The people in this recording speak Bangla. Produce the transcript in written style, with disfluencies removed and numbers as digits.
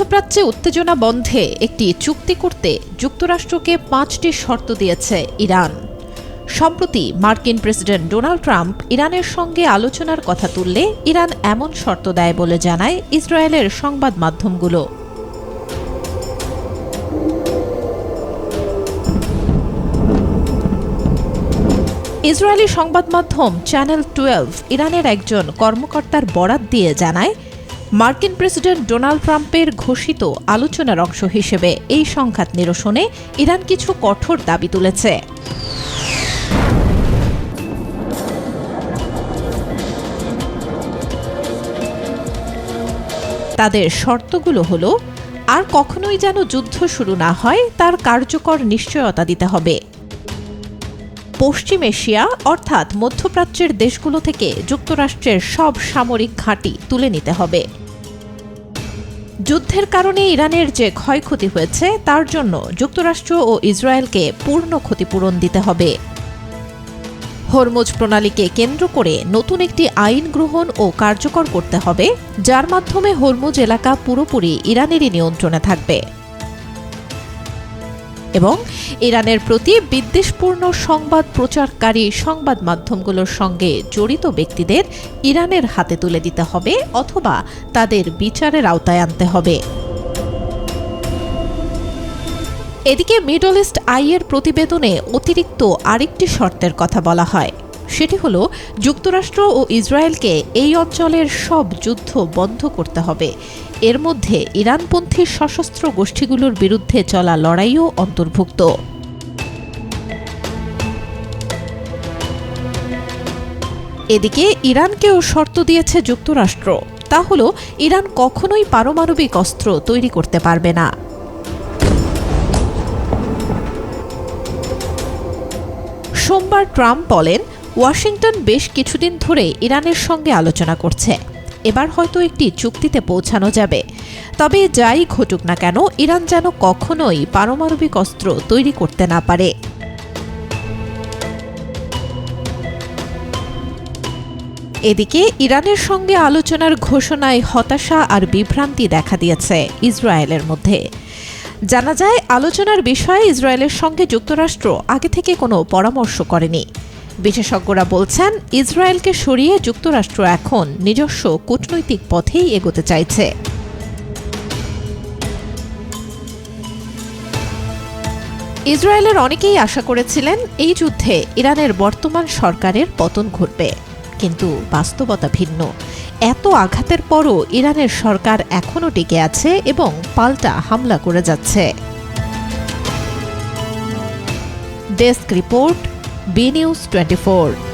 মধ্যপ্রাচ্যে উত্তেজনা বন্ধে একটি চুক্তি করতে যুক্তরাষ্ট্রকে ৫টি শর্ত দিয়েছে ইরান। সম্প্রতি মার্কিন প্রেসিডেন্ট ডোনাল্ড ট্রাম্প ইরানের সঙ্গে আলোচনার কথা তুললে ইরান এমন শর্ত দেয় বলে জানায় ইসরায়েলের সংবাদ মাধ্যমগুলো। ইসরায়েলি সংবাদ মাধ্যম চ্যানেল 12 ইরানের একজন কর্মকর্তার বরাত দিয়ে জানায়, মার্কিন প্রেসিডেন্ট ডোনাল্ড ট্রাম্পের ঘোষিত আলোচনার অংশ হিসেবে এই সংঘাত নিরসনে ইরান কিছু কঠোর দাবি তুলেছে। তাদের শর্তগুলো হলো, আর কখনোই যেন যুদ্ধ শুরু না হয় তার কার্যকর নিশ্চয়তা দিতে হবে। পশ্চিম এশিয়া অর্থাৎ মধ্যপ্রাচ্যের দেশগুলো থেকে যুক্তরাষ্ট্রের সব সামরিক ঘাঁটি তুলে নিতে হবে। যুদ্ধের কারণে ইরানের যে ক্ষয়ক্ষতি হয়েছে তার জন্য যুক্তরাষ্ট্র ও ইসরায়েলকে পূর্ণ ক্ষতিপূরণ দিতে হবে। হরমুজ প্রণালীকে কেন্দ্র করে নতুন একটি আইন গ্রহণ ও কার্যকর করতে হবে, যার মাধ্যমে হরমুজ এলাকা পুরোপুরি ইরানেরই নিয়ন্ত্রণে থাকবে। এবং ইরানের প্রতি বিদ্বেষপূর্ণ সংবাদ প্রচারকারী সংবাদ মাধ্যমগুলোর সঙ্গে জড়িত ব্যক্তিদের ইরানের হাতে তুলে দিতে হবে অথবা তাদের বিচারের আওতায় আনতে হবে। এদিকে মিডল ইস্ট আইয়ের প্রতিবেদনে অতিরিক্ত আরেকটি শর্তের কথা বলা হয়। সেটি হল, যুক্তরাষ্ট্র ও ইসরায়েলকে এই অঞ্চলের সব যুদ্ধ বন্ধ করতে হবে। এর মধ্যে ইরানপন্থী সশস্ত্র গোষ্ঠীগুলোর বিরুদ্ধে চলা লড়াইও অন্তর্ভুক্ত। এদিকে ইরানকেও শর্ত দিয়েছে যুক্তরাষ্ট্র, তা হল ইরান কখনোই পারমাণবিক অস্ত্র তৈরি করতে পারবে না। সোমবার ট্রাম্প বলেন, ওয়াশিংটন বেশ কিছুদিন ধরে ইরানের সঙ্গে আলোচনা করছে। এবার হয়তো একটি চুক্তিতে পৌঁছানো যাবে। তবে যাই ঘটুক না কেন, ইরান যেন কখনোই পারমাণবিক অস্ত্র তৈরি করতে না পারে। এদিকে ইরানের সঙ্গে আলোচনার ঘোষণায় হতাশা আর বিভ্রান্তি দেখা দিয়েছে ইসরায়েলের মধ্যে। জানা যায়, আলোচনার বিষয়ে ইসরায়েলের সঙ্গে যুক্তরাষ্ট্র আগে থেকে কোনো পরামর্শ করেনি। বিশেষজ্ঞরা বলছেন, ইসরায়েলকে সরিয়ে যুক্তরাষ্ট্র এখন নিজস্ব কূটনৈতিক পথেই এগোতে চাইছে। ইসরায়েলের অনেকেই আশা করেছিলেন এই যুদ্ধে ইরানের বর্তমান সরকারের পতন ঘটবে, কিন্তু বাস্তবতা ভিন্ন। এত আঘাতের পরও ইরানের সরকার এখনও টিকে আছে এবং পাল্টা হামলা করে যাচ্ছে। Desk report, B news 24।